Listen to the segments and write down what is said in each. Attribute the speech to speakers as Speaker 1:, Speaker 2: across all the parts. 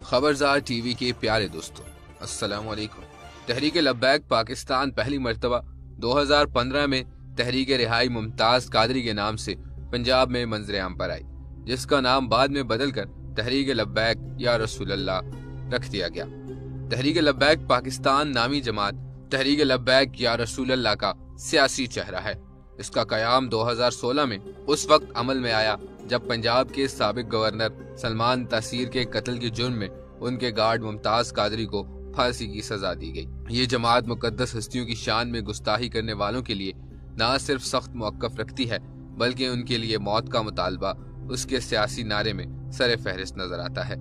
Speaker 1: खबरजार TV के प्यारे दोस्तों, अस्सलाम वालेकुम। तहरीक लब्बैक पाकिस्तान पहली मर्तबा 2015 में तहरीक रिहाई मुमताज कादरी के नाम से पंजाब में मंजर-ए-आम पर आई, जिसका नाम बाद में बदलकर तहरीक लब्बैक या रसूलल्लाह रख दिया गया। तहरीक लब्बैक पाकिस्तान नामी जमात तहरीक लब्बैक या रसूलल्लाह का सियासी चेहरा है। इसका कयाम 2016 में उस वक्त अमल में आया जब पंजाब के साबिक गवर्नर सलमान तासीर के कत्ल के जुर्म में उनके गार्ड मुमताज कादरी को फांसी की सजा दी गई। ये जमात मुकद्दस हस्तियों की शान में गुस्ताखी करने वालों के लिए न सिर्फ सख्त मौक़िफ़ रखती है, बल्कि उनके लिए मौत का मुतालबा उसके सियासी नारे में सर फहरिस्त नजर आता है।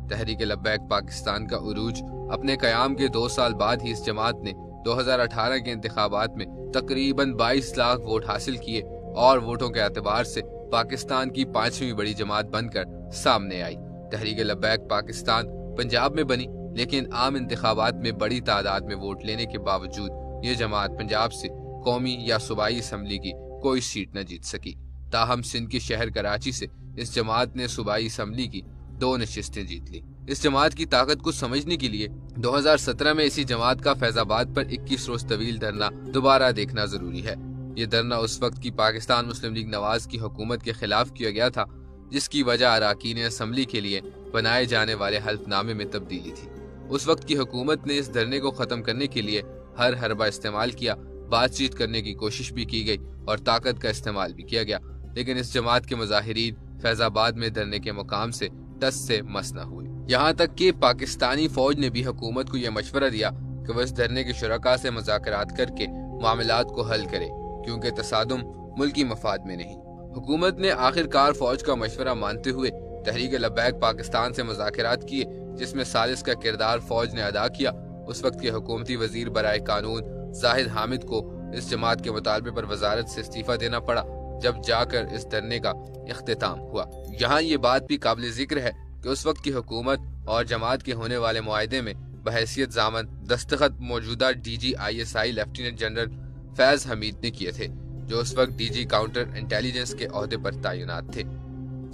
Speaker 1: तहरीक लब्बैक पाकिस्तान का उरूज अपने कयाम के 2 साल बाद ही इस जमात ने 2018 के इंतखाबात में तकरीबन 22 लाख वोट हासिल किए और वोटों के एतबार से पाकिस्तान की 5वीं बड़ी जमात बनकर सामने आई। तहरीक लब्बैक पाकिस्तान पंजाब में बनी, लेकिन आम इंतखाबात में बड़ी तादाद में वोट लेने के बावजूद ये जमात पंजाब से कौमी या सूबाई असम्बली की कोई सीट न जीत सकी। ताहम सिंध के शहर कराची से इस जमात ने सूबाई असम्बली की 2 नशिस्तें जीत ली। इस जमात की ताकत को समझने के लिए 2017 में इसी जमात का फैजाबाद पर 21 रोज तवील धरना दोबारा देखना जरूरी है। ये धरना उस वक्त की पाकिस्तान मुस्लिम लीग नवाज की हुकूमत के खिलाफ किया गया था, जिसकी वजह अराकीन असम्बली के लिए बनाए जाने वाले हल्फनामे में तब्दीली थी। उस वक्त की हुकूमत ने इस धरने को खत्म करने के लिए हर हरबा इस्तेमाल किया, बातचीत करने की कोशिश भी की गई और ताकत का इस्तेमाल भी किया गया, लेकिन इस जमात के मुजाहिरीन फैजाबाद में धरने के मुकाम से टस से मस न हुए। यहाँ तक कि पाकिस्तानी फौज ने भी हुकूमत को यह मशवरा दिया कि वह इस धरने के शुरका से मुज़ाकरात करके मामलात को हल करे, क्योंकि तसादुम मुल्की मफाद में नहीं। हुकूमत ने आखिरकार फौज का मशवरा मानते हुए तहरीक लब्बैक पाकिस्तान से मुज़ाकरात किए, जिसमें सालिस का किरदार फौज ने अदा किया। उस वक्त के हुकूमती वजीर बराए कानून जाहिद हामिद को इस जमात के मुतालबे पर वजारत से इस्तीफा देना पड़ा, जब जाकर इस धरने का इख्तिताम हुआ। यहाँ ये बात भी काबिल जिक्र है कि उस वक्त की हुकूमत और जमात के होने वाले मुआहदे में बहैसियत ज़ामन दस्तखत मौजूदा DG/ISI lieutenant general Faiz Hamid ने किए थे, जो उस वक्त DG काउंटर इंटेलिजेंस के ओहदे पर तैनात थे।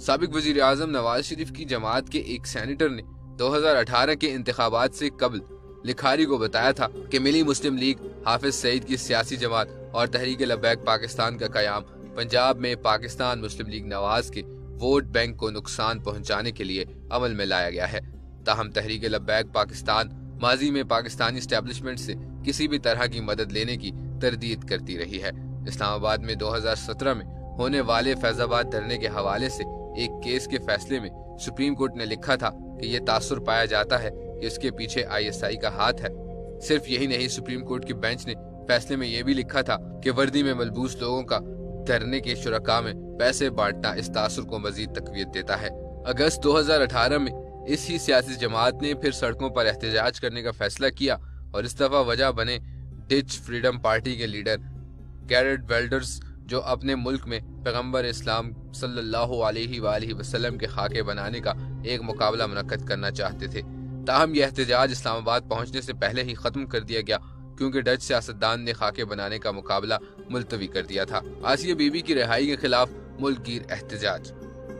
Speaker 1: साबिक वजीर आजम नवाज शरीफ की जमात के एक सेनेटर ने 2018 के इंतखाबात से कबल लिखारी को बताया था कि मिली मुस्लिम लीग, हाफिज सईद की सियासी जमात और तहरीक लब्बैक पाकिस्तान का कयाम पंजाब में पाकिस्तान मुस्लिम लीग नवाज के वोट बैंक को नुकसान पहुंचाने के लिए अमल में लाया गया है। ताहम तहरीक लब्बैक पाकिस्तान माजी में पाकिस्तानी एस्टेब्लिशमेंट से किसी भी तरह की मदद लेने की तरदीद करती रही है। इस्लामाबाद में 2017 में होने वाले फैजाबाद धरने के हवाले से एक केस के फैसले में सुप्रीम कोर्ट ने लिखा था कि ये तासुर पाया जाता है कि इसके पीछे ISI का हाथ है। सिर्फ यही नहीं, सुप्रीम कोर्ट की बेंच ने फैसले में यह भी लिखा था कि वर्दी में मलबूस लोगों का धरने के शुरका में पैसे बांटना इस तासुर को मजीद तकवीत देता है। अगस्त 2018 में इसी सियासी जमात ने फिर सड़कों पर एहतजाज करने का फैसला किया और इस दफा वजह बने डिच फ्रीडम पार्टी के लीडर गैरेट वेल्डर्स, जो अपने मुल्क में पैगम्बर इस्लाम सल्लल्लाहु अलैहि वसल्लम के खाके बनाने का एक मुकाबला मुनक्कद करना चाहते थे। ताहम यह एहतजाज इस्लामाबाद पहुंचने से पहले ही खत्म कर दिया गया, क्योंकि डच सियासतदान ने खाके बनाने का मुकाबला मुलतवी कर दिया था। आसिया बीबी की रिहाई के खिलाफ मुल्क गिर एहतजाज।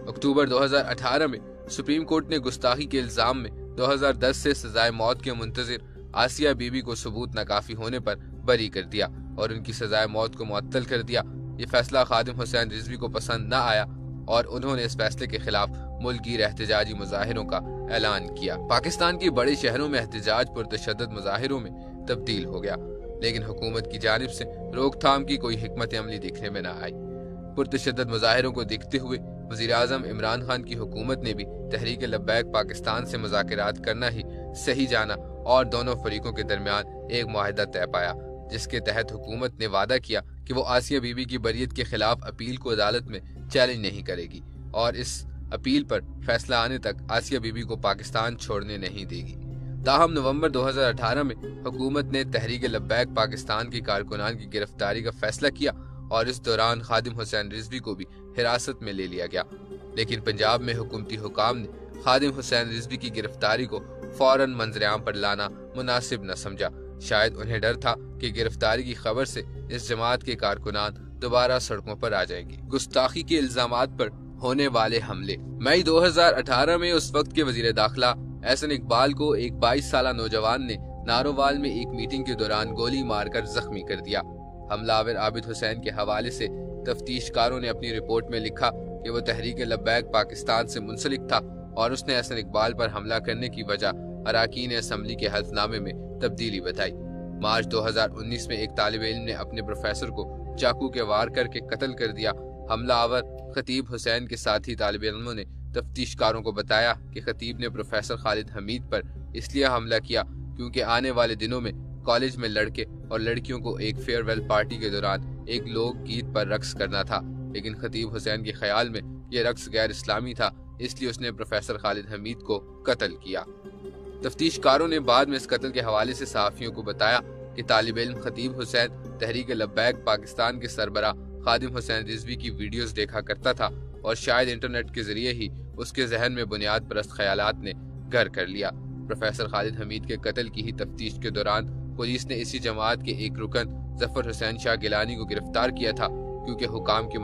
Speaker 1: अक्टूबर 2018 में सुप्रीम कोर्ट ने गुस्ताखी के इल्जाम में 2010 से सजाए मौत के मुंतजिर आसिया बीबी को सबूत नाकाफी होने पर बरी कर दिया और उनकी सजाए मौत को मुअत्तल कर दिया। ये फैसला खादिम हुसैन रिजवी को पसंद न आया और उन्होंने इस फैसले के खिलाफ मुल्क गिर एहतजाजी मुजाहिरों का ऐलान किया। पाकिस्तान के बड़े शहरों में एहतजाज पुरतशद्दुद मुजाहिरों में तब्दील हो गया, लेकिन हुकूमत की जानिब से रोकथाम की कोई हिकमत अमली देखने में न आई। पुरतशद्दुद मुजाहिरों को देखते हुए वजीर आजम इमरान खान की हुकूमत ने भी तहरीक लब्बैक पाकिस्तान से मुज़ाकरात करना ही सही जाना और दोनों फरीकों के दरमियान एक मुआहदा तय पाया, जिसके तहत हुकूमत ने वादा किया कि वो आसिया बीबी की बरियत के खिलाफ अपील को अदालत में चैलेंज नहीं करेगी और इस अपील पर फैसला आने तक आसिया बीबी को पाकिस्तान छोड़ने नहीं देगी। ताहम नवंबर 2018 में हुकूमत ने तहरीक लब्बैक पाकिस्तान की कारकुनान की गिरफ्तारी का फैसला किया और इस दौरान खादिम हुसैन रिजवी को भी हिरासत में ले लिया गया, लेकिन पंजाब में हुकूमती हुकाम ने खादिम हुसैन रिजवी की गिरफ्तारी को फौरन मंजर-ए-आम पर लाना मुनासिब न समझा। शायद उन्हें डर था कि गिरफ्तारी की खबर से इस जमात के कारकुनान दोबारा सड़कों पर आ जाएंगे। गुस्ताखी के इल्जामात पर होने वाले हमले। मई 2018 में उस वक्त के वजीर दाखिला احسن اقبال کو ایک 22 سالہ نوجوان نے نارووال میں ایک میٹنگ کے دوران گولی مار کر زخمی کر دیا۔ حملہ آور عابد حسین کے حوالے سے تفتیش کاروں نے اپنی رپورٹ میں لکھا کہ وہ تحریک لبیک پاکستان سے منسلک تھا اور اس نے احسن اقبال پر حملہ کرنے کی وجہ اراکین اسمبلی کے حلف نامے میں تبدیلی بتائی۔ مارچ 2019 میں ایک طالب علم نے اپنے پروفیسر کو چاقو کے وار کر کے قتل کر دیا۔ حملہ آور خطیب حسین کے ساتھی طالب علموں نے تفتیش کاروں کو بتایا کہ خطیب نے پروفیسر خالد حمید پر اس لیے حملہ کیا کیونکہ آنے والے دنوں میں کالج میں لڑکے اور لڑکیوں کو ایک فیئر ویل پارٹی کے دوران ایک لوک گیت پر رقص کرنا تھا، لیکن خطیب حسین کے خیال میں یہ رقص غیر اسلامی تھا، اس لیے اس نے پروفیسر خالد حمید کو قتل کیا۔ تفتیش کاروں نے بعد میں اس قتل کے حوالے سے صحافیوں کو بتایا کہ طالب علم خطیب حسین تحریک لبیک پاکستان کے سربراہ خادم حسین رضوی کی ویڈیوز دیکھا کرتا تھا اور شاید انٹرنیٹ کے ذریعے ہی اس کے ذہن میں بنیاد پرست خیالات نے گھر کر لیا۔ پروفیسر خالد حمید کے قتل کی ہی تفتیش کے دوران پولیس نے اسی جماعت کے ایک رکن ظفر حسین شاہ گیلانی کو گرفتار کیا تھا کیونکہ حکام کے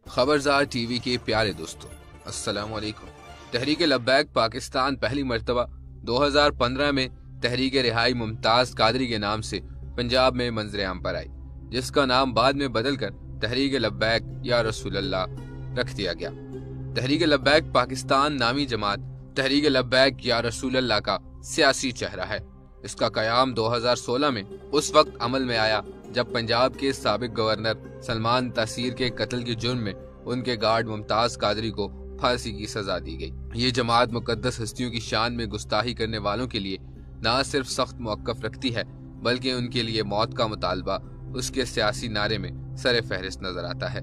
Speaker 1: خبرزار ٹی وی کے پیارے دوستوں، السلام علیکم۔ تحریک لبیک پاکستان پہلی مرتبہ 2015 میں تحریک رہائی ممتاز قادری کے نام سے پنجاب میں منظر عام پر آئی، جس کا نام بعد میں بدل کر تحریک لبیک یا رسول اللہ رکھ دیا گیا۔ تحریک لبیک پاکستان نامی جماعت تحریک لبیک یا رسول اللہ کا سیاسی چہرہ ہے۔ اس کا قیام 2016 میں اس وقت عمل میں آیا جب پنجاب کے سابق گورنر سلمان تاثیر کے قتل کے جرم میں ان کے گارڈ ممتاز قادری کو پھانسی کی سزا دی گئی۔ یہ جماعت مقدس ہستیوں کی شان میں گستاخی کرنے والوں کے لیے نہ صرف سخت موقف رکھتی ہے بلکہ ان کے لیے موت کا مطالبہ اس کے سیاسی نعرے میں سر فہرست نظر آتا ہے۔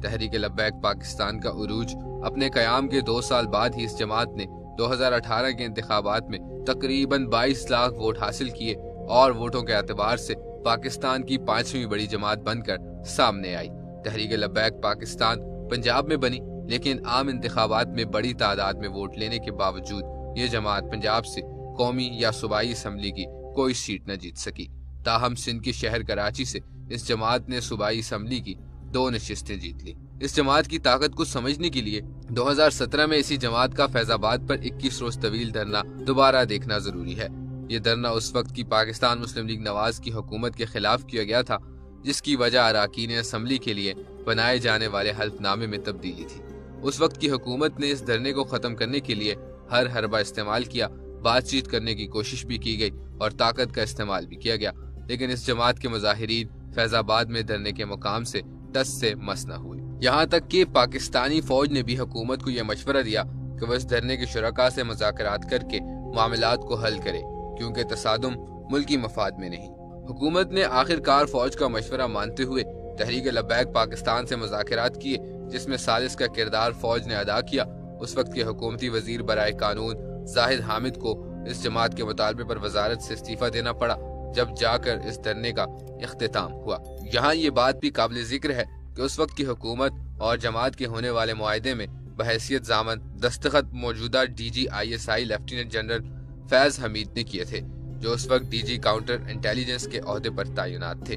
Speaker 1: تحریک لبیک پاکستان کا عروج اپنے قیام کے 2 سال بعد ہی اس جماعت نے 2018 کے انتخابات میں تقریباً 22 لاکھ ووٹ حاصل کیے اور ووٹوں کے اعتبار سے پاکستان کی 5ویں بڑی جماعت بن کر سامنے آئی۔ تحریک لبیک پاکستان پنجاب میں بنی لیکن عام انتخابات میں بڑی تعداد میں ووٹ لینے کے باوجود یہ جماعت پنجاب سے قومی یا صوبائی اسمبلی کی کوئی سیٹ نہ جیت سکی۔ تاہم سندھ کے شہر کراچی سے اس جماعت نے صوبائی اسمبلی کی 2 نشستیں جیت لی۔ اس جماعت کی طاقت کو سمجھنے کے لیے 2017 میں اسی جماعت کا فیض آباد پر 21 روز طویل دھرنا دوبارہ دیکھنا ضروری ہے۔ یہ دھرنا اس وقت کی پاکستان مسلم لیگ نواز کی حکومت کے خلاف کیا گیا تھا، جس کی وجہ اراکین اسمبلی کے لیے بنائے جانے والے حلف نامے میں تبدیلی تھی۔ اس وقت کی حکومت نے اس دھرنے کو ختم کرنے کے لیے ہر حربہ استعمال کیا، بات چیت کرنے کی کوشش بھی کی گئی اور طاقت کا استعمال بھی کیا گیا، لیکن اس جماعت کے مظاہرین فیض آباد میں دھرنے کے مقام سے ٹس سے مس نہ ہوئے۔ یہاں تک کہ پاکستانی فوج نے بھی حکومت کو یہ مشورہ دیا کہ وہ اس دھرنے کے شرکاء سے مذاکرات کر کے معاملات کو حل کرے کیونکہ تصادم ملکی مفاد میں نہیں۔ حکومت نے آخرکار فوج کا مشورہ مانتے ہوئے تحریک لبیک پاکستان سے مذاکرات کیے، جس میں ثالث کا کردار فوج نے ادا کیا۔ اس وقت کے حکومتی وزیر برائے قانون زاہد حامد کو اس جماعت کے مطالبے پر وزارت سے استعفیٰ دینا پڑا، جب جا کر اس دھرنے کا اختتام ہوا۔ یہاں یہ بات بھی قابل ذکر ہے کہ اس وقت کی حکومت اور جماعت کے ہونے والے معاہدے میں بحیثیت ضامن دستخط موجودہ D G ISI lieutenant general Faiz Hamid نے کیے تھے، جو اس وقت ڈی جی کاؤنٹر انٹیلیجنس کے عہدے پر تعینات تھے۔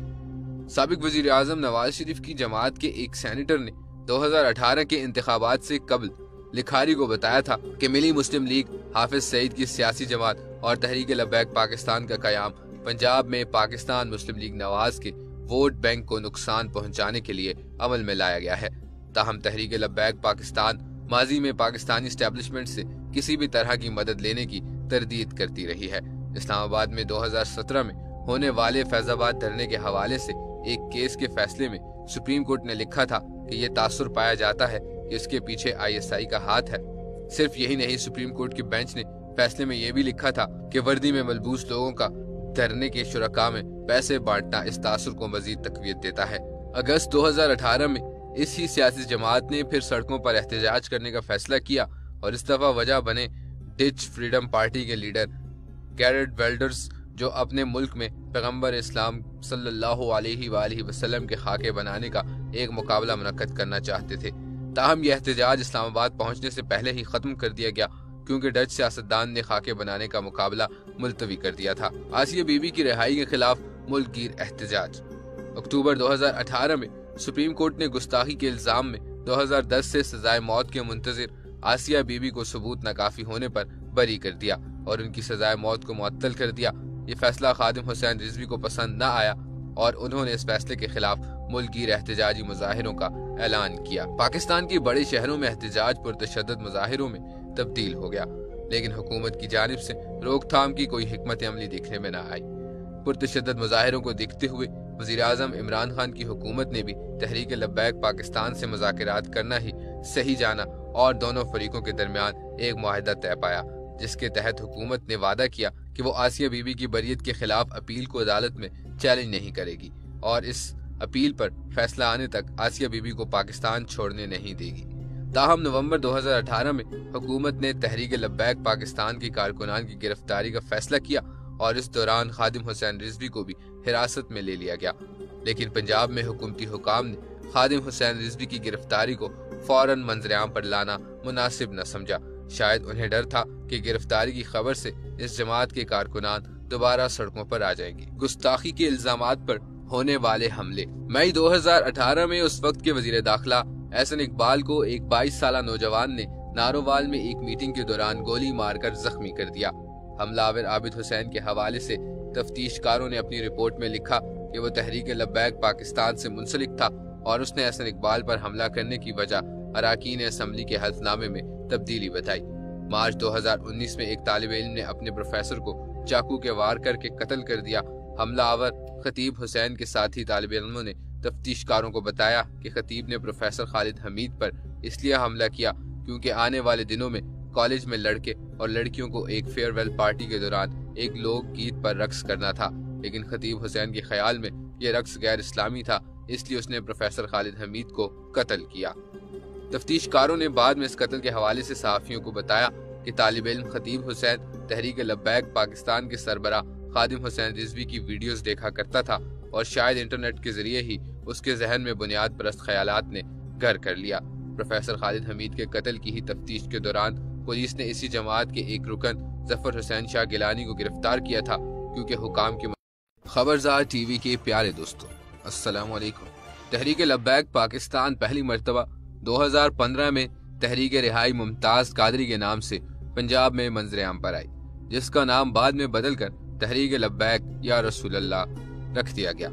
Speaker 1: سابق وزیر اعظم نواز شریف کی جماعت کے ایک سینیٹر نے 2018 کے انتخابات سے قبل لکھاری کو بتایا تھا کہ ملی مسلم لیگ حافظ سعید کی سیاسی جماعت اور تحریک لبیک پاکستان کا قیام پنجاب میں پاکستان مسلم لیگ نواز کے ووٹ بینک کو نقصان پہنچانے کے لیے عمل میں لایا گیا ہے۔ تاہم تحریک لبیک پاکستان ماضی میں پاکستانی اسٹیبلشمنٹ سے کسی بھی طرح کی مدد لینے کی تردید کرتی رہی ہے۔ اسلام آباد میں 2017 میں ہونے والے فیض آباد دھرنے کے حوالے سے ایک کیس کے فیصلے میں سپریم کورٹ نے لکھا تھا کہ یہ تاثر پایا جاتا ہے کہ اس کے پیچھے ISI کا ہاتھ ہے۔ صرف یہی نہیں، سپریم کورٹ کی بینچ نے فیصلے میں یہ بھی لکھا تھا کہ وردی میں ملبوس لوگوں کا دھرنے کے شرکاء میں پیسے بانٹنا اس تاثر کو مزید تقویت دیتا ہے۔ اگست 2018 میں اس ہی سیاسی جماعت نے پھر سڑکوں پر احتجاج کرنے کا فیصلہ کیا اور اس دفعہ وجہ بنے ڈچ فریڈم پارٹی کے لیڈر گیرٹ ویلڈرز، جو اپنے ملک میں پیغمبر اسلام صلی اللہ علیہ وآلہ وسلم کے خاکے بنانے کا ایک مقابلہ منعقد کرنا چاہتے تھے۔ تاہم یہ احتجاج اسلام آباد پہنچنے سے پہلے ہی ختم کر دیا گیا کیونکہ ڈچ سیاستدان نے خاکے بنانے کا مقابلہ ملتوی کر دیا تھا۔ آسیہ بی بی کی رہائی کے خلاف ملک گیر احتجاج۔ اکتوبر 2018 میں سپریم کورٹ نے گستاخی کے الزام میں 2010 سے سزائے موت کے منتظر آسیہ بی بی کو ثبوت ناکافی ہونے پر بری کر دیا और उनकी सजाए मौत को मुअत्तल कर दिया। ये फैसला खादिम हुसैन रिजवी को पसंद न आया और उन्होंने इस फैसले के खिलाफ मुल्की एहतजाजी मुजाहिरों का ऐलान किया। पाकिस्तान के बड़े शहरों में एहतजाज पुरतशद्दुद मुजाहिरों में तब्दील हो गया, लेकिन हुकूमत की जानिब से रोकथाम की कोई हिकमत अमली देखने में न आई। पुरतशद्दुद मुजाहिरों को देखते हुए वज़ीर आज़म इमरान खान की हुकूमत ने भी तहरीक लब्बैक पाकिस्तान से मुज़ाकरात करना ही सही जाना और दोनों फरीकों के दरमियान एक मुआहदा तय पाया, जिसके तहत हुकूमत ने वादा किया कि वो आसिया बीबी की बरियत के खिलाफ अपील को अदालत में चैलेंज नहीं करेगी और इस अपील पर फैसला आने तक आसिया बीबी को पाकिस्तान छोड़ने नहीं देगी। ताहम नवंबर 2018 में हुकूमत ने तहरीक लब्बैक पाकिस्तान की कारकुनान की गिरफ्तारी का फैसला किया और इस दौरान खादिम हुसैन रिजवी को भी हिरासत में ले लिया गया, लेकिन पंजाब में हुकूमती हुकाम ने खादिम हुसैन रिजवी की गिरफ्तारी को फौरन मंजर-ए-आम पर लाना मुनासिब न समझा। शायद उन्हें डर था कि गिरफ्तारी की खबर से इस जमात के कारकुनान दोबारा सड़कों पर आ जाएंगे। गुस्ताखी के इल्जामात पर होने वाले हमले। मई 2018 में उस वक्त के वजीर दाखिला एहसन इकबाल को एक 22 साला नौजवान ने नारोवाल में एक मीटिंग के दौरान गोली मारकर जख्मी कर दिया। हमलावर आबिद हुसैन के हवाले से तफ्तीशकारों ने अपनी रिपोर्ट में लिखा कि वो तहरीक लब्बैक पाकिस्तान से मुंसलिक था और उसने एहसन इकबाल पर हमला करने की वजह अराकीन असम्बली के हल्फनामे में तब्दीली बताई। मार्च 2019 में एक तालिब इल्म ने अपने प्रोफेसर को चाकू के वार करके कत्ल कर दिया। हमलावर खतीब हुसैन के साथी तालिब इल्मों ने तफ्तीशकारों को बताया कि खतीब ने प्रोफेसर खालिद हमीद पर इसलिए हमला किया क्योंकि आने वाले दिनों में कॉलेज में लड़के और लड़कियों को एक फेयरवेल पार्टी के दौरान एक लोक गीत पर रक्स करना था, लेकिन खतीब हुसैन के ख्याल में यह रक्स गैर इस्लामी था, इसलिए उसने प्रोफेसर खालिद हमीद को कत्ल किया। तफ्तीशकारों ने बाद में इस कत्ल के हवाले से सहाफियों को बताया कि तालिब इल्म खतीब हुसैन तहरीक लब्बैक पाकिस्तान के सरबरा खादिम हुसैन रिजवी की वीडियोस देखा करता था और शायद इंटरनेट के जरिए ही उसके जहन में बुनियाद परस्त ख्यालात ने घर कर लिया। प्रोफेसर खालिद हमीद के कत्ल की ही तफ्तीश के दौरान पुलिस ने इसी जमात के एक रुकन जफर हुसैन शाह गिलानी को गिरफ्तार किया था, क्योंकि हुकाम के खबरजार टीवी के प्यारे दोस्तों, अस्सलाम वालेकुम। तहरीक लब्बैक पाकिस्तान पहली मर्तबा 2015 में तहरीक रिहाई मुमताज कादरी के नाम से पंजाब में मंजर-ए-आम पर आई, जिसका नाम बाद में बदलकर तहरीक लब्बैक या रसूल अल्लाह रख दिया गया।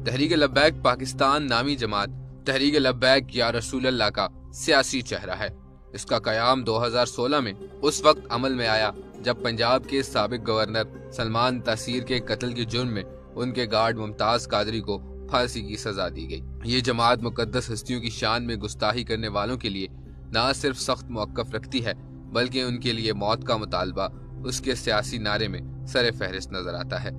Speaker 1: तहरीक लब्बैक पाकिस्तान नामी जमात तहरीक लब्बैक या रसूल अल्लाह का सियासी चेहरा है। इसका कयाम 2016 में उस वक्त अमल में आया जब पंजाब के साबिक गवर्नर सलमान तासीर के कत्ल के जुर्म में उनके गार्ड मुमताज कादरी को फांसी की सजा दी गई। ये जमात मुकद्दस हस्तियों की शान में गुस्ताखी करने वालों के लिए न सिर्फ सख्त मौक़िफ़ रखती है, बल्कि उनके लिए मौत का मुतालबा उसके सियासी नारे में सर फहरिस्त नजर आता है।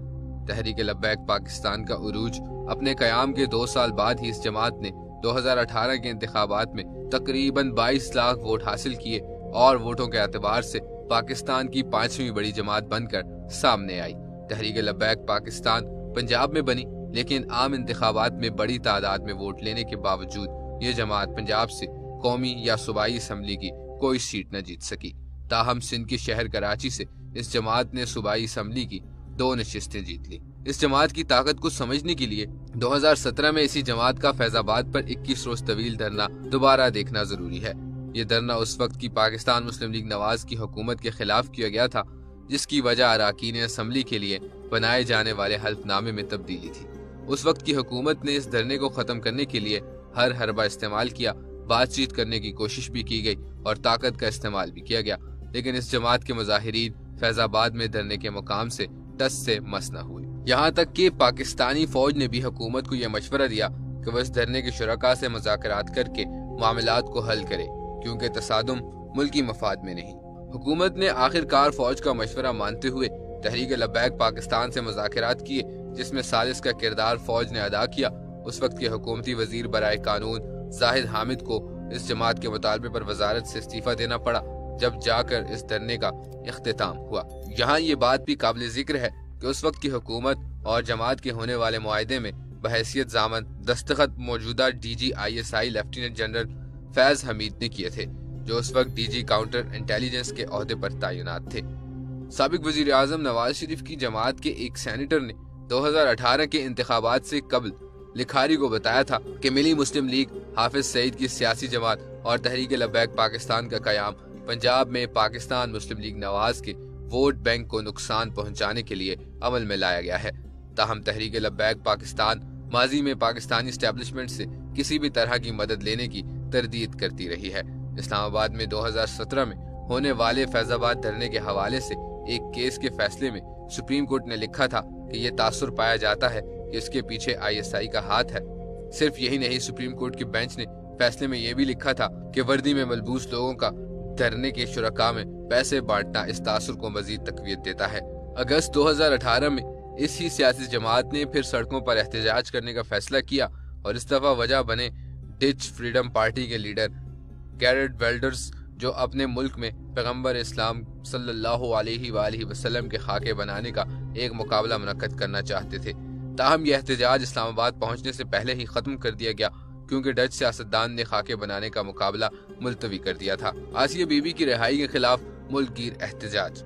Speaker 1: तहरीक लब्बैक पाकिस्तान का उरूज अपने कयाम के 2 साल बाद ही इस जमात ने 2018 के इंतखाबात में तकरीबन 22 लाख वोट हासिल किए और वोटों के एतबार से पाकिस्तान की 5वीं बड़ी जमात बनकर सामने आई। तहरीक लब्बैक पाकिस्तान पंजाब में बनी, लेकिन आम इंतखाबात में बड़ी तादाद में वोट लेने के बावजूद ये जमात पंजाब से कौमी या सूबाई असम्बली की कोई सीट न जीत सकी। ताहम सिंध के शहर कराची से इस जमात ने सूबाई असम्बली की 2 नशिस्तें जीत ली। इस जमात की ताकत को समझने के लिए 2017 में इसी जमात का फैजाबाद पर 21 रोज तवील धरना दोबारा देखना जरूरी है। ये धरना उस वक्त की पाकिस्तान मुस्लिम लीग नवाज की हुकूमत के खिलाफ किया गया था, जिसकी वजह अराकीन असम्बली के लिए बनाए जाने वाले हल्फनामे में तब्दीली थी। उस वक्त की हुकूमत ने इस धरने को खत्म करने के लिए हर हरबा इस्तेमाल किया, बातचीत करने की कोशिश भी की गई और ताकत का इस्तेमाल भी किया गया, लेकिन इस जमात के मुजाहिरीन फैजाबाद में धरने के मुकाम से टस से मस न हुए। यहाँ तक कि पाकिस्तानी फौज ने भी हुकूमत को यह मशवरा दिया कि वह इस धरने के शुरका से मुज़ाकरात करके मामलात को हल करे, क्योंकि तसादुम मुल्की मफाद में नहीं। हुकूमत ने आखिरकार फौज का मशवरा मानते हुए तहरीक लब्बैक पाकिस्तान से मुज़ाकरात किए, जिसमें सालिस का किरदार फौज ने अदा किया। उस वक्त के हुकूमती वजीर बराए कानून जाहिद हामिद को इस जमात के मुतालबे पर वजारत से इस्तीफा देना पड़ा, जब जाकर इस धरने का इख्तिताम हुआ। यहाँ ये बात भी काबिल जिक्र है कि उस वक्त की हुकूमत और जमात के होने वाले मुआहदे में बहैसियत ज़ामन दस्तखत मौजूदा DG/ISI lieutenant general Faiz Hamid ने किए थे, जो उस वक्त DG काउंटर इंटेलिजेंस के ओहदे पर तैनात थे। साबिक वजीर आज़म नवाज शरीफ की जमात के एक सेनेटर ने 2018 के इंतखाबात से कबल लिखारी को बताया था कि मिली मुस्लिम लीग, हाफिज सईद की सियासी जमात और तहरीक लब्बैक पाकिस्तान का कयाम पंजाब में पाकिस्तान मुस्लिम लीग नवाज के वोट बैंक को नुकसान पहुंचाने के लिए अमल में लाया गया है। ताहम तहरीक लब्बैक पाकिस्तान माजी में पाकिस्तानी एस्टेब्लिशमेंट से किसी भी तरह की मदद लेने की तरदीद करती रही है। इस्लामाबाद में 2017 में होने वाले फैजाबाद धरने के हवाले से एक केस के फैसले में सुप्रीम कोर्ट ने लिखा था कि ये तासुर पाया जाता है कि इसके पीछे ISI का हाथ है। सिर्फ यही नहीं, सुप्रीम कोर्ट की बेंच ने फैसले में ये भी लिखा था कि वर्दी में मलबूस लोगों का धरने के शुरका में पैसे बांटना इस तासुर को मजीद तकवीत देता है। अगस्त 2018 में इसी सियासी जमात ने फिर सड़कों पर एहतजाज करने का फैसला किया और इस दफा वजह बने डिच फ्रीडम पार्टी के लीडर गैरेट वेल्डर्स, जो अपने मुल्क में पैगंबर इस्लाम सल्लल्लाहु अलैहि वसल्लम के खाके बनाने का एक मुकाबला मुनक्कद करना चाहते थे। ताहम यह एहतजाज इस्लामाबाद पहुंचने से पहले ही खत्म कर दिया गया क्योंकि डच सियासतदान ने खाके बनाने का मुकाबला मुलतवी कर दिया था। आसिया बीबी की रिहाई के खिलाफ मुल्क गिर एहतजाज।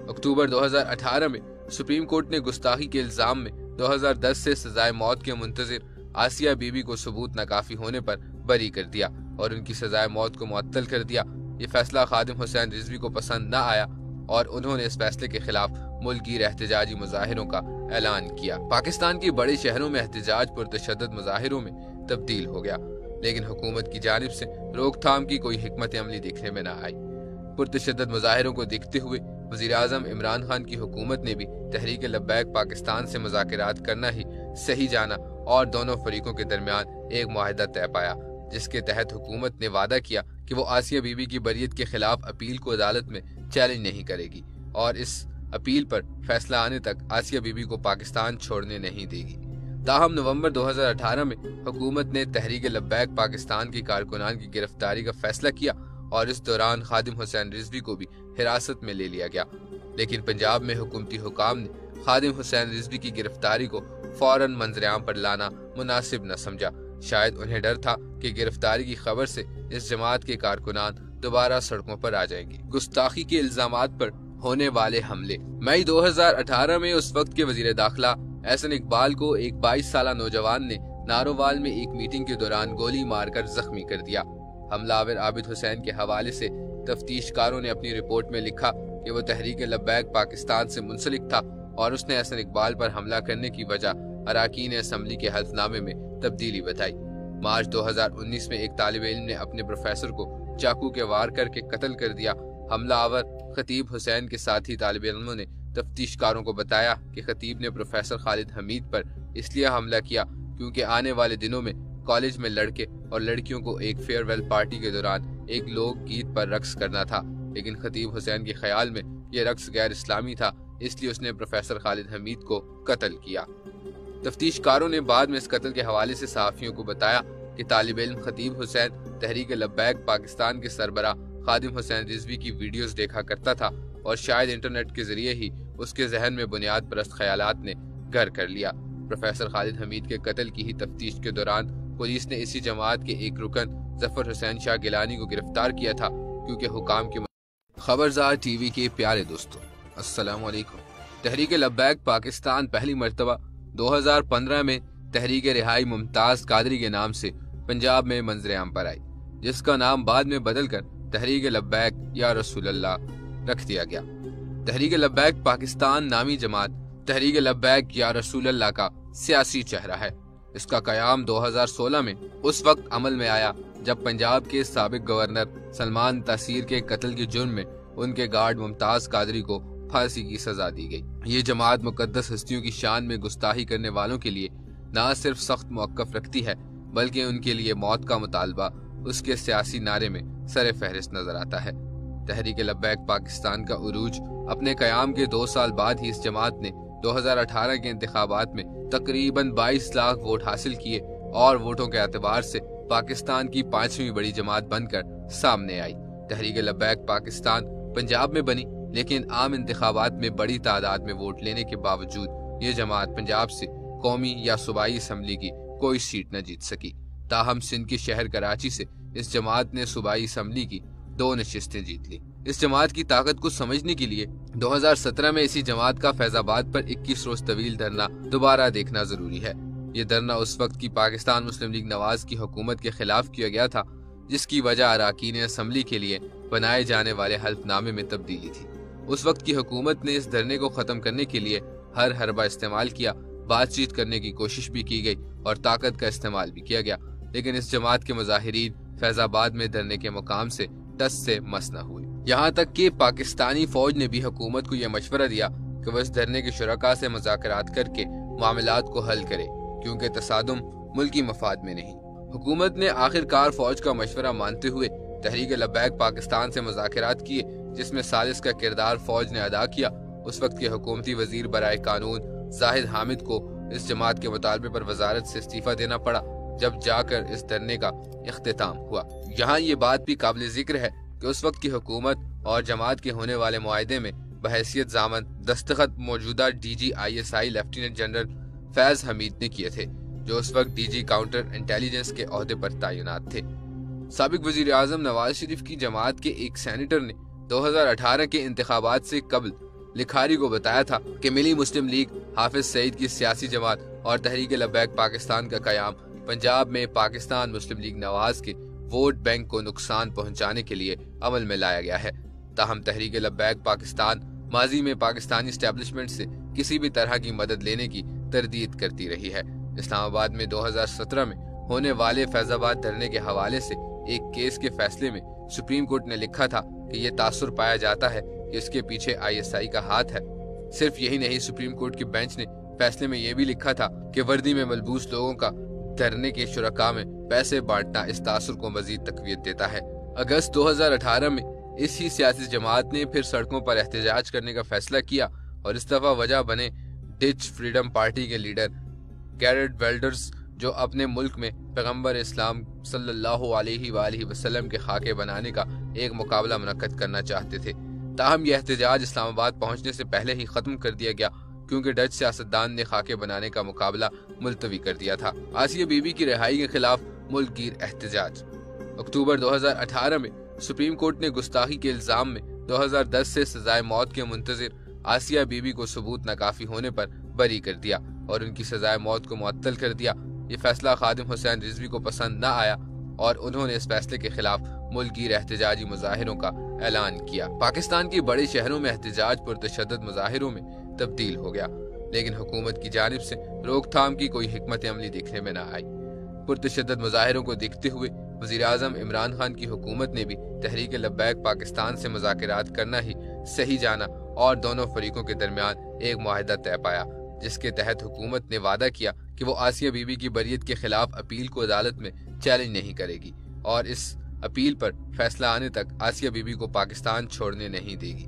Speaker 1: अक्टूबर 2018 में सुप्रीम कोर्ट ने गुस्ताखी के इल्जाम में 2010 से सजाए मौत के मुंतजिर आसिया बीबी को सबूत नाकाफी होने पर बरी कर दिया और उनकी सजाए मौत को मुअत्तल कर दिया। ये फैसला खादिम हुसैन रिजवी को पसंद न आया और उन्होंने इस फैसले के खिलाफ मुल्क गिर एहतजाजी मुजाहिरों का ऐलान किया। पाकिस्तान के बड़े शहरों में एहतजाज पुरतशद्दद मुजाहिरों में तब्दील हो गया, लेकिन हुकूमत की जानिब से रोकथाम की कोई हिकमत अमली देखने में न आई। पुरतशद्दद मुजाहिरों को देखते हुए वज़ीर आज़म इमरान खान की हुकूमत ने भी तहरीक लब्बैक पाकिस्तान से मुज़ाकरात करना ही सही जाना और दोनों फरीकों के दरमियान एक मुआहदा तय पाया, जिसके तहत हुकूमत ने वादा किया कि वो आसिया बीबी की बरियत के खिलाफ अपील को अदालत में चैलेंज नहीं करेगी और इस अपील पर फैसला आने तक आसिया बीबी को पाकिस्तान छोड़ने नहीं देगी। ताहम नवंबर 2018 में हुकूमत ने तहरीक लब्बैक पाकिस्तान की कारकुनान की गिरफ्तारी का फैसला किया और इस दौरान खादिम हुसैन रिजवी को भी हिरासत में ले लिया गया, लेकिन पंजाब में हुकूमती हुकाम ने खादिम हुसैन रिजवी की गिरफ्तारी को फौरन मंजरेआम पर लाना मुनासिब न समझा। शायद उन्हें डर था कि गिरफ्तारी की खबर से इस जमात के कारकुनान दोबारा सड़कों पर आ जाएंगे। गुस्ताखी के इल्जामात पर होने वाले हमले। मई 2018 में उस वक्त के वजीर दाखिला एहसन इकबाल को एक 22 साला नौजवान ने नारोवाल में एक मीटिंग के दौरान गोली मारकर जख्मी कर दिया। हमलावर आबिद हुसैन के हवाले से तफ्तीशकारों ने अपनी रिपोर्ट में लिखा कि वो तहरीक लब्बैक पाकिस्तान से मुंसलिक था और उसने एहसन इकबाल पर हमला करने की वजह अराकीन असम्बली के हल्फनामे में तब्दीली बताई। मार्च 2019 में एक तालिब इल्म ने अपने प्रोफेसर को चाकू के वार करके कत्ल कर दिया। हमलावर खतीब हुसैन के साथी तालिब इल्मों ने तफ्तीशकारों को बताया कि खतीब ने प्रोफेसर खालिद हमीद पर इसलिए हमला किया क्योंकि आने वाले दिनों में कॉलेज में लड़के और लड़कियों को एक फेयरवेल पार्टी के दौरान एक लोक गीत पर रक्स करना था, लेकिन खतीब हुसैन के ख्याल में यह रक्स गैर इस्लामी था, इसलिए उसने प्रोफेसर खालिद हमीद को कत्ल किया। तफ्तीशकारों ने बाद में इस कत्ल के हवाले से सहाफियों को बताया कि तालिब इल्म खतीब हुसैन तहरीक लब्बैक पाकिस्तान के सरबरा खादिम हुसैन रिजवी की वीडियोस देखा करता था और शायद इंटरनेट के जरिए ही उसके जहन में बुनियाद परस्त ख्यालात ने घर कर लिया। प्रोफेसर खालिद हमीद के कत्ल की ही तफ्तीश के दौरान पुलिस ने इसी जमात के एक रुकन जफर हुसैन शाह गिलानी को गिरफ्तार किया था क्योंकि हुकाम के खबरजार टीवी के प्यारे दोस्तों, अस्सलाम वालेकुम। तहरीक लब्बैक पाकिस्तान पहली मर्तबा 2015 में तहरीक रिहाई मुमताज कादरी के नाम से पंजाब में मंजरेआम पर आई, जिसका नाम बाद में बदलकर तहरीक लब्बैक या रसूल अल्लाह रख दिया गया। तहरीक लब्बैक पाकिस्तान नामी जमात तहरीक लब्बैक या रसूल अल्लाह का सियासी चेहरा है। इसका कयाम 2016 में उस वक्त अमल में आया जब पंजाब के साबिक गवर्नर सलमान तासीर के कत्ल के जुर्म में उनके गार्ड मुमताज कादरी को फांसी की सजा दी गई। ये जमात मुकद्दस हस्तियों की शान में गुस्ताखी करने वालों के लिए न सिर्फ सख्त मौक़िफ़ रखती है बल्कि उनके लिए मौत का मुतालबा उसके सियासी नारे में सर फहरिस्त नजर आता है। तहरीक लब्बैक पाकिस्तान का उरूज अपने कयाम के 2 साल बाद ही इस जमात ने 2018 के इंतखाबात में तकरीबन 22 लाख वोट हासिल किए और वोटों के एतबार से पाकिस्तान की 5वीं बड़ी जमात बनकर सामने आई। तहरीक लब्बैक पाकिस्तान पंजाब में बनी, लेकिन आम इंतखाबात में बड़ी तादाद में वोट लेने के बावजूद ये जमात पंजाब से कौमी या सूबाई असम्बली की कोई सीट न जीत सकी। ताहम सिंध के शहर कराची से इस जमात ने सूबाई असम्बली की 2 नशिस्तें जीत ली। इस जमात की ताकत को समझने के लिए 2017 में इसी जमात का फैजाबाद पर 21 रोज तवील धरना दोबारा देखना जरूरी है। ये धरना उस वक्त की पाकिस्तान मुस्लिम लीग नवाज की हुकूमत के खिलाफ किया गया था, जिसकी वजह अराकीन असम्बली के लिए बनाए जाने वाले हल्फनामे में तब्दीली थी। उस वक्त की हुकूमत ने इस धरने को खत्म करने के लिए हर हरबा इस्तेमाल किया, बातचीत करने की कोशिश भी की गई और ताकत का इस्तेमाल भी किया गया, लेकिन इस जमात के मुजाहिरीन फैजाबाद में धरने के मुकाम से टस से मस न हुए। यहाँ तक कि पाकिस्तानी फौज ने भी हुकूमत को यह मशवरा दिया कि वह इस धरने के शुरका से मुज़ाकरात करके मामलात को हल करे, क्योंकि तसादुम मुल्की मफाद में नहीं। हुकूमत ने आखिरकार फौज का मशवरा मानते हुए तहरीक लब्बैक पाकिस्तान से मुज़ाकरात किए, जिसमें सालिस का किरदार फौज ने अदा किया। उस वक्त के हुकूमती वजीर बराए कानून जाहिद हामिद को इस जमात के मुतालबे पर वजारत से इस्तीफा देना पड़ा, जब जाकर इस धरने का इख्तिताम हुआ। यहाँ ये बात भी काबिल जिक्र है कि उस वक्त की हुकूमत और जमात के होने वाले मुआहदे में बहैसियत ज़ामन दस्तखत मौजूदा DG/ISI lieutenant general Faiz Hamid ने किए थे, जो उस वक्त DG काउंटर इंटेलिजेंस के ओहदे पर तैनात थे। साबिक वजीर आज़म नवाज शरीफ की जमात के एक सेनेटर ने 2018 के इंतखाबात से कबल लिखारी को बताया था कि मिली मुस्लिम लीग, हाफिज सईद की सियासी जमात और तहरीक लब्बैक पाकिस्तान का कयाम पंजाब में पाकिस्तान मुस्लिम लीग नवाज के वोट बैंक को नुकसान पहुंचाने के लिए अमल में लाया गया है। ताहम तहरीक लब्बैक पाकिस्तान माजी में पाकिस्तानी एस्टेब्लिशमेंट से किसी भी तरह की मदद लेने की तरदीद करती रही है। इस्लामाबाद में 2017 में होने वाले फैजाबाद धरने के हवाले से एक केस के फैसले में सुप्रीम कोर्ट ने लिखा था कि ये तासुर पाया जाता है कि इसके पीछे ISI का हाथ है। सिर्फ यही नहीं, सुप्रीम कोर्ट की बेंच ने फैसले में यह भी लिखा था कि वर्दी में मलबूस लोगों का धरने के शुरका में पैसे बांटना इस तासुर को मजीद तकवीत देता है। अगस्त 2018 में इसी सियासी जमात ने फिर सड़कों पर एहतजाज करने का फैसला किया और इस दफा वजह बने डिच फ्रीडम पार्टी के लीडर गैरेट वेल्डर्स, जो अपने मुल्क में पैगम्बर इस्लाम सल्लल्लाहु अलैहि वसल्लम के खाके बनाने का एक मुकाबला मुनक्कद करना चाहते थे। ताहम यह एहतजाज इस्लामाबाद पहुंचने से पहले ही खत्म कर दिया गया, क्योंकि डच सियासतदान ने खाके बनाने का मुकाबला मुलतवी कर दिया था। आसिया बीबी की रिहाई के खिलाफ मुल्क गिर एहतजाज। अक्टूबर 2018 में सुप्रीम कोर्ट ने गुस्ताखी के इल्जाम में 2010 से सजाए मौत के मुंतजिर आसिया बीबी को सबूत नाकाफी होने पर बरी कर दिया और उनकी सजाए मौत को मुअत्तल कर दिया। ये फैसला खादिम हुसैन रिजवी को पसंद न आया और उन्होंने इस फैसले के खिलाफ मुल्क गिर एहतजाजी मुजाहिरों का ऐलान किया। पाकिस्तान के बड़े शहरों में एहतजाज पुरतशद्दुद मुजाहिरों में तब्दील हो गया, लेकिन हुकूमत की जानिब से रोकथाम की कोई हिकमत अमली देखने में न आई। पुरतशद्दुद मुजाहिरों को देखते हुए वज़ीर आज़म इमरान खान की हुकूमत ने भी तहरीक लब्बैक पाकिस्तान से मुज़ाकरात करना ही सही जाना और दोनों फरीकों के दरमियान एक मुआहदा तय पाया, जिसके तहत हुकूमत ने वादा किया कि वो आसिया बीबी की बरियत के खिलाफ अपील को अदालत में चैलेंज नहीं करेगी और इस अपील पर फैसला आने तक आसिया बीबी को पाकिस्तान छोड़ने नहीं देगी।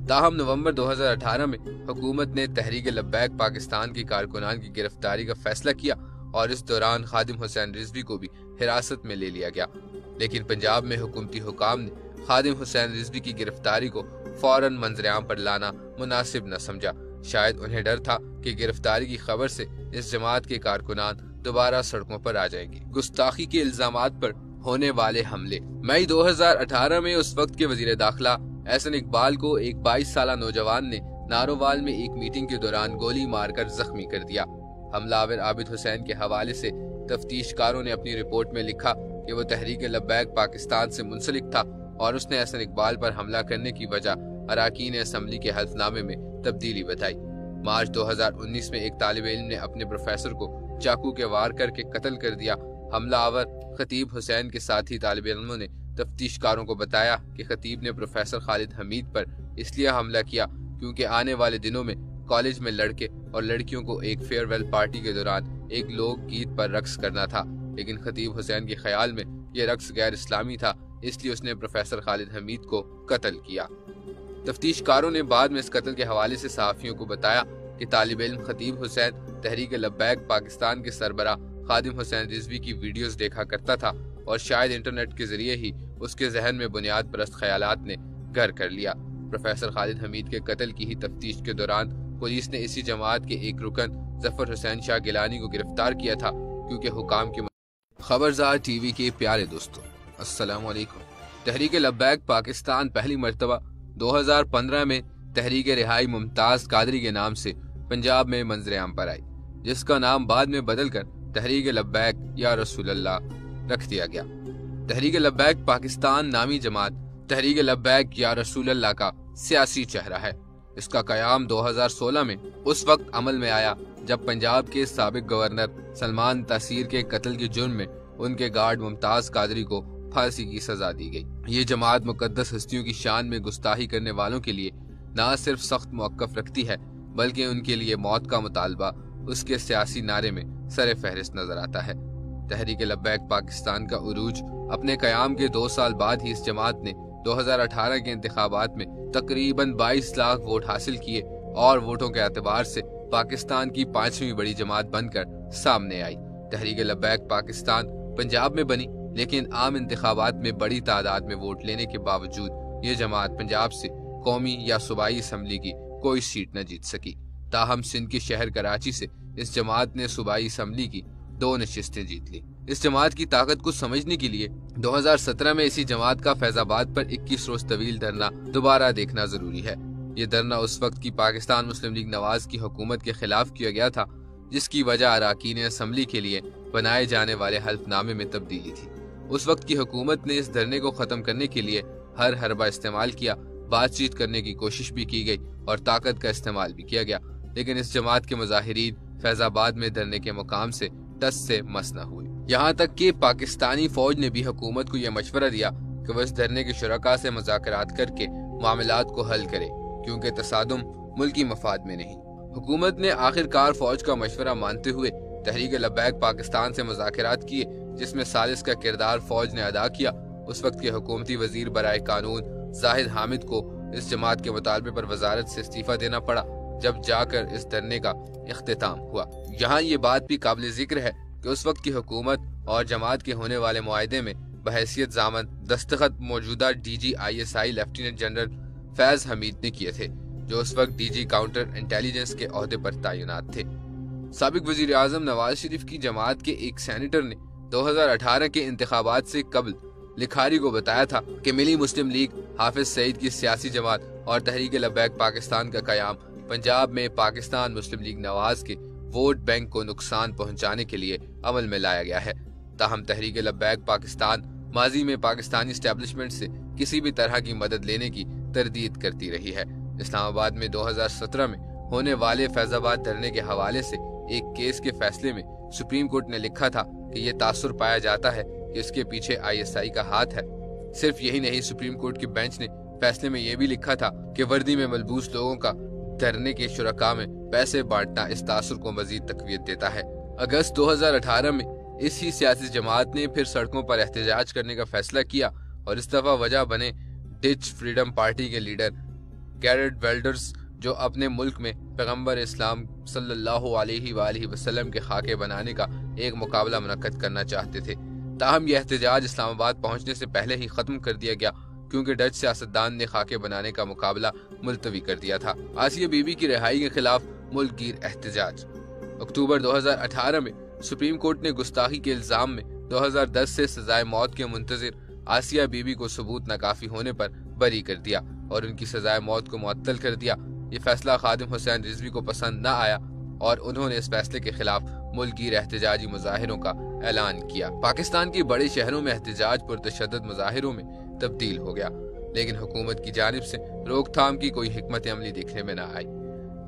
Speaker 1: ताहम नवंबर 2018 में हुकूमत ने तहरीक लब्बैक पाकिस्तान की कारकुनान की गिरफ्तारी का फैसला किया और इस दौरान खादिम हुसैन रिजवी को भी हिरासत में ले लिया गया, लेकिन पंजाब में हुकूमती हुकाम ने खादिम हुसैन रिजवी की गिरफ्तारी को फौरन मंजर-ए-आम पर लाना मुनासिब न समझा। शायद उन्हें डर था कि गिरफ्तारी की खबर से इस जमात के कारकुनान दोबारा सड़कों पर आ जाएंगे। गुस्ताखी के इल्जामात पर होने वाले हमले। मई 2018 में उस वक्त के वजीर दाखिला एहसन इकबाल को एक 22 साला नौजवान ने नारोवाल में एक मीटिंग के दौरान गोली मारकर जख्मी कर दिया। हमलावर आबिद हुसैन के हवाले से तफ्तीशकारों ने अपनी रिपोर्ट में लिखा कि वो तहरीक लब्बैक पाकिस्तान से मुंसलिक था और उसने एहसन इकबाल पर हमला करने की वजह अराकीन असम्बली के हल्फनामे में तब्दीली बताई। मार्च 2019 में एक तालिब इल्म ने अपने प्रोफेसर को चाकू के वार करके कत्ल कर दिया। हमलावर खतीब हुसैन के साथी तालिब इल्मों ने तफ्तीशकारों को बताया कि खतीब ने प्रोफेसर खालिद हमीद पर इसलिए हमला किया क्योंकि आने वाले दिनों में कॉलेज में लड़के और लड़कियों को एक फेयरवेल पार्टी के दौरान एक लोक गीत पर रक्स करना था, लेकिन खतीब हुसैन के ख्याल में यह रक्स गैर इस्लामी था, इसलिए उसने प्रोफेसर खालिद हमीद को कत्ल किया। तफ्तीशकारों ने बाद में इस कत्ल के हवाले से सहाफियों को बताया कि तालिब इल्म खतीब हुसैन तहरीक लब्बैक पाकिस्तान के सरबरा खादिम हुसैन रिजवी की वीडियोस देखा करता था और शायद इंटरनेट के जरिए ही उसके जहन में बुनियाद परस्त ख्यालात ने घर कर लिया। प्रोफेसर खालिद हमीद के कत्ल की ही तफ्तीश के दौरान पुलिस ने इसी जमात के एक रुकन जफर हुसैन शाह गिलानी को गिरफ्तार किया था, क्योंकि हुकाम के खबरजार टीवी के प्यारे दोस्तों, अस्सलाम वालेकुम। तहरीक लब्बैक पाकिस्तान पहली मर्तबा 2015 में तहरीक रिहाई मुमताज कादरी के नाम से पंजाब में मंजर-ए-आम पर आई, जिसका नाम बाद में बदलकर तहरीक लब्बैक या रसूलल्लाह रख दिया गया। तहरीक लब्बैक पाकिस्तान नामी जमात तहरीक लब्बैक या रसूलल्लाह का سیاسی چہرہ ہے۔ اس کا قیام 2016 میں اس وقت عمل میں آیا جب پنجاب کے سابق گورنر سلمان تاثیر کے قتل کے جرم میں ان کے گارڈ ممتاز قادری کو پھانسی کی سزا دی گئی۔ یہ جماعت مقدس ہستیوں کی شان میں گستاخی کرنے والوں کے لیے نہ صرف سخت موقف رکھتی ہے بلکہ ان کے لیے موت کا مطالبہ اس کے سیاسی نعرے میں سر فہرست نظر آتا ہے۔ تحریک لبیک پاکستان کا عروج اپنے قیام کے 2 سال بعد ہی اس جماعت نے 2018 کے انتخابات میں تقریباً 22 لاکھ ووٹ حاصل کیے اور ووٹوں کے اعتبار سے پاکستان کی 5ویں بڑی جماعت بن کر سامنے آئی۔ تحریک لبیک پاکستان پنجاب میں بنی لیکن عام انتخابات میں بڑی تعداد میں ووٹ لینے کے باوجود یہ جماعت پنجاب سے قومی یا صوبائی اسمبلی کی کوئی سیٹ نہ جیت سکی۔ تاہم سندھ کے شہر کراچی سے اس جماعت نے صوبائی اسمبلی کی 2 نشستیں جیت لی۔ اس جماعت کی طاقت کو سمجھنے کے لیے 2017 میں اسی جماعت کا فیض آباد پر 21 روز طویل دھرنا دوبارہ دیکھنا ضروری ہے۔ یہ دھرنا اس وقت کی پاکستان مسلم لیگ نواز کی حکومت کے خلاف کیا گیا تھا، جس کی وجہ اراکین اسمبلی کے لیے بنائے جانے والے حلف نامے میں تبدیلی تھی۔ اس وقت کی حکومت نے اس دھرنے کو ختم کرنے کے لیے ہر حربہ استعمال کیا، بات چیت کرنے کی کوشش بھی کی گئی اور طاقت کا استعمال بھی کیا گیا، لیکن اس جماعت کے مظاہرین فیض آباد میں دھرنے کے مقام سے ٹس سے مس نہ ہوئے۔ یہاں تک کہ پاکستانی فوج نے بھی حکومت کو یہ مشورہ دیا کہ وہ اس دھرنے کے شرکاء سے مذاکرات کر کے معاملات کو حل کرے، کیونکہ تصادم ملکی مفاد میں نہیں۔ حکومت نے آخرکار فوج کا مشورہ مانتے ہوئے تحریک لبیک پاکستان سے مذاکرات کیے، جس میں ثالث کا کردار فوج نے ادا کیا۔ اس وقت کے حکومتی وزیر برائے قانون زاہد حامد کو اس جماعت کے مطالبے پر وزارت سے استعفیٰ دینا پڑا، جب جا کر اس دھرنے کا اختتام ہوا۔ یہاں یہ بات بھی قابل ذکر ہے کہ اس وقت کی حکومت اور جماعت کے ہونے والے معاہدے میں بحیثیت ضامن دستخط موجودہ DGISI lieutenant general Faiz Hamid نے کیے تھے، جو اس وقت DG کاؤنٹر انٹیلیجنس کے عہدے پر تعینات تھے۔ سابق وزیر اعظم نواز شریف کی جماعت کے ایک سینیٹر نے 2018 کے انتخابات سے قبل لکھاری کو بتایا تھا کہ ملی مسلم لیگ حافظ سعید کی سیاسی جماعت اور تحریک لبیک پاکستان کا قیام پنجاب میں پاکستان مسلم لیگ نواز کے ووٹ بینک کو نقصان پہنچانے کے لیے عمل میں لایا گیا ہے۔ تاہم تحریک لبیک پاکستان ماضی میں پاکستانی اسٹیبلشمنٹ سے کسی بھی طرح کی مدد لینے کی تردید کرتی رہی ہے۔ اسلام آباد میں 2017 میں ہونے والے فیض آباد دھرنے کے حوالے سے ایک کیس کے فیصلے میں سپریم کورٹ نے لکھا تھا کہ یہ تاثر پایا جاتا ہے کہ اس کے پیچھے ISI کا ہاتھ ہے۔ صرف یہی نہیں، سپریم کورٹ کی بینچ نے فیصلے میں یہ بھی لکھا تھا کہ وردی میں ملبوس لوگوں کا دھرنے کے شرکاء میں پیسے بانٹنا اس تاثر کو مزید تقویت دیتا ہے۔ اگست 2018 میں اس ہی سیاسی جماعت نے پھر سڑکوں پر احتجاج کرنے کا فیصلہ کیا اور اس دفعہ وجہ بنے ڈچ فریڈم پارٹی کے لیڈر گیرٹ ویلڈرز، جو اپنے ملک میں پیغمبر اسلام صلی اللہ علیہ وآلہ وسلم کے خاکے بنانے کا ایک مقابلہ منعقد کرنا چاہتے تھے۔ تاہم یہ احتجاج اسلام آباد پہنچنے سے پہلے ہی ختم کر دیا گیا، کیونکہ ڈچ سیاستدان نے خاکے بنانے کا مقابلہ ملتوی کر دیا تھا۔ آسیہ بی بی کی رہائی کے خلاف ملک گیر احتجاج۔ اکتوبر 2018 میں سپریم کورٹ نے گستاخی کے الزام میں 2010 سے سزائے موت کے منتظر آسیہ بی بی کو ثبوت ناکافی ہونے پر بری کر دیا اور ان کی سزائے موت کو معطل کر دیا۔ یہ فیصلہ خادم حسین رضوی کو پسند نہ آیا اور انہوں نے اس فیصلے کے خلاف ملک گیر احتجاجی مظاہروں کا اعلان کیا۔ پاکستان کے بڑے شہروں میں احتجاج پرتشدد مظاہروں میں تبدیل ہو گیا، لیکن حکومت کی جانب سے روک تھام کی کوئی حکمت عملی دیکھنے میں نہ آئی۔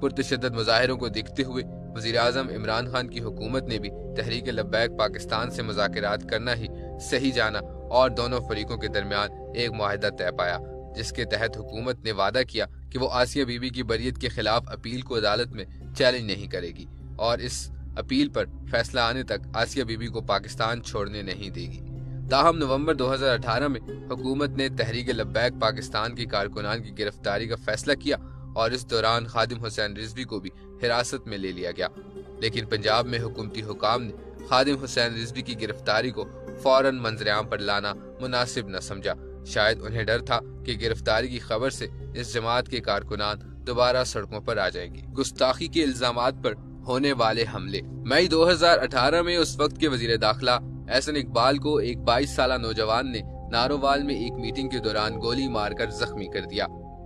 Speaker 1: پرتشدد مظاہروں کو دیکھتے ہوئے وزیر اعظم عمران خان کی حکومت نے بھی تحریک لبیک پاکستان سے مذاکرات کرنا ہی صحیح جانا اور دونوں فریقوں کے درمیان ایک معاہدہ طے پایا، جس کے تحت حکومت نے وعدہ کیا کہ وہ آسیہ بی بی کی بریت کے خلاف اپیل کو عدالت میں چیلنج نہیں کرے گی اور اس اپیل پر فیصلہ آنے تک آسیہ بی بی کو پاکستان چھوڑنے نہیں دے گی۔ تاہم نومبر 2018 میں حکومت نے تحریک لبیک پاکستان کی کارکنان کی گرفتاری کا فیصلہ کیا اور اس دوران خادم حسین رضوی کو بھی حراست میں لے لیا گیا، لیکن پنجاب میں حکومتی حکام نے خادم حسین رضوی کی گرفتاری کو فوراً منظر عام پر لانا مناسب نہ سمجھا۔ شاید انہیں ڈر تھا کہ گرفتاری کی خبر سے اس جماعت کے کارکنان دوبارہ سڑکوں پر آ جائیں گے۔ گستاخی کے الزامات پر ہونے والے حملے۔ مئی 2018 میں اس وقت کے وزیر داخلہ احسن اقبال کو ایک 22 سالہ نوجوان نے نارووال میں ایک میٹنگ کے دوران گولی مار کر زخمی کر دیا۔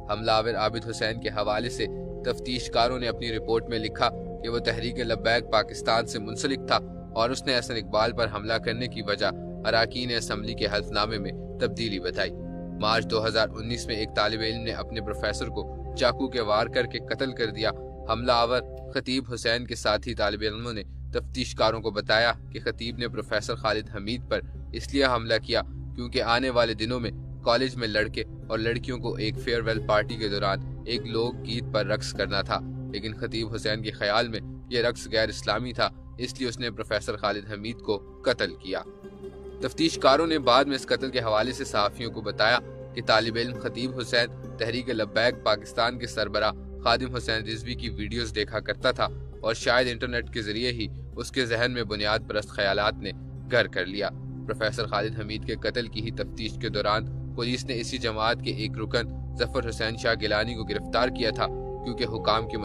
Speaker 1: حملہ آور عابد حسین کے حوالے سے تفتیش کاروں نے اپنی رپورٹ میں لکھا کہ وہ تحریک لبیک پاکستان سے منسلک تھا اور اس نے احسن اقبال پر حملہ کرنے کی وجہ اراکین اسمبلی کے حلف نامے میں تبدیلی بتائی۔ مارچ 2019 میں ایک طالب علم نے اپنے پروفیسر کو چاقو کے وار کر کے قتل کر دیا۔ حملہ آور خطیب حسین کے ساتھی طالب علموں نے تفتیش کاروں کو بتایا کہ خطیب نے پروفیسر خالد حمید پر اس لیے حملہ کیا کیونکہ آنے والے دنوں میں کالج میں لڑکے اور لڑکیوں کو ایک فیئر ویل پارٹی کے دوران ایک لوک گیت پر رقص کرنا تھا، لیکن خطیب حسین کے خیال میں یہ رقص غیر اسلامی تھا، اس لیے اس نے پروفیسر خالد حمید کو قتل کیا۔ تفتیش کاروں نے بعد میں اس قتل کے حوالے سے صحافیوں کو بتایا کہ طالب علم خطیب حسین تحریک لبیک پاکستان کے سربراہ خادم حسین رضوی کی ویڈیوز دیکھا کرتا تھا اور شاید انٹرنیٹ کے ذریعے ہی اس کے ذہن میں بنیاد پرست خیالات نے گھر کر لیا۔ پروفیسر خالد حمید کے قتل کی ہی تفتیش کے دوران پولیس نے اسی جماعت کے ایک رکن ظفر حسین شاہ گیلانی کو گرفتار کیا تھا کیونکہ حکام کے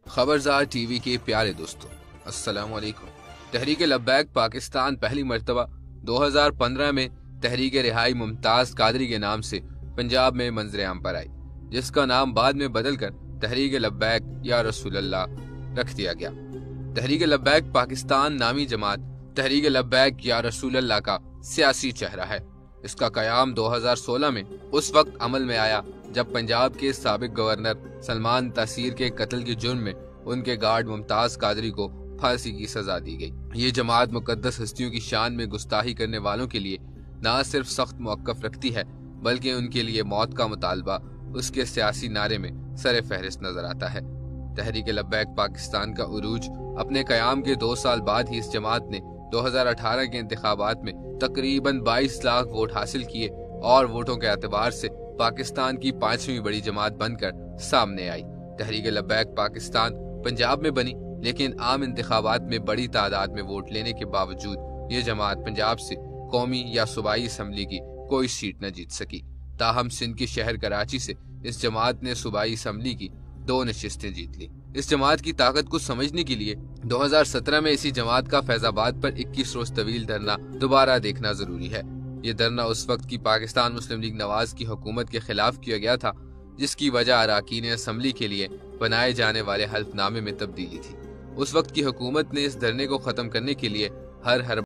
Speaker 1: خبرزار ٹی وی کے پیارے دوستوں، السلام علیکم۔ تحریک لبیک پاکستان پہلی مرتبہ 2015 میں تحریک رہائی ممتاز قادری کے نام سے پنجاب میں منظر عام پر آئی، جس کا نام بعد میں بدل کر تحریک لبیک یا رسول اللہ رکھ دیا گیا۔ تحریک لبیک پاکستان نامی جماعت تحریک لبیک یا رسول اللہ کا سیاسی چہرہ ہے۔ اس کا قیام 2016 میں اس وقت عمل میں آیا جب پنجاب کے سابق گورنر سلمان تاثیر کے قتل کے جرم میں ان کے گارڈ ممتاز قادری کو پھانسی کی سزا دی گئی۔ یہ جماعت مقدس ہستیوں کی شان میں گستاخی کرنے والوں کے لیے نہ صرف سخت موقف رکھتی ہے بلکہ ان کے لیے موت کا مطالبہ اس کے سیاسی نعرے میں سر فہرست نظر آتا ہے۔ تحریک لبیک پاکستان کا عروج اپنے قیام کے 2 سال بعد ہی اس جماعت نے 2018 کے انتخابات میں تقریباً 22 لاکھ ووٹ حاصل کیے اور ووٹوں کے اعتبار سے پاکستان کی 5ویں بڑی جماعت بن کر سامنے آئی۔ تحریک لبیک پاکستان پنجاب میں بنی لیکن عام انتخابات میں بڑی تعداد میں ووٹ لینے کے باوجود یہ جماعت پنجاب سے قومی یا صوبائی اسمبلی کی کوئی سیٹ نہ جیت سکی۔ تاہم سندھ کے شہر کراچی سے اس جماعت نے صوبائی اسمبلی کی 2 نشستیں جیت لی۔ اس جماعت کی طاقت کو سمجھنے کے لیے 2017 میں اسی جماعت کا فیض آباد پر 21 روز طویل دھرنا دوبارہ دیکھنا ضروری ہے۔ یہ دھرنا اس وقت کی پاکستان مسلم لیگ نواز کی حکومت کے خلاف کیا گیا تھا، جس کی وجہ اراکین اسمبلی کے لیے بنائے جانے والے حلف نامے میں تبدیلی تھی۔ اس وقت کی حکومت نے اس دھرنے کو ختم کرنے کے لیے ہر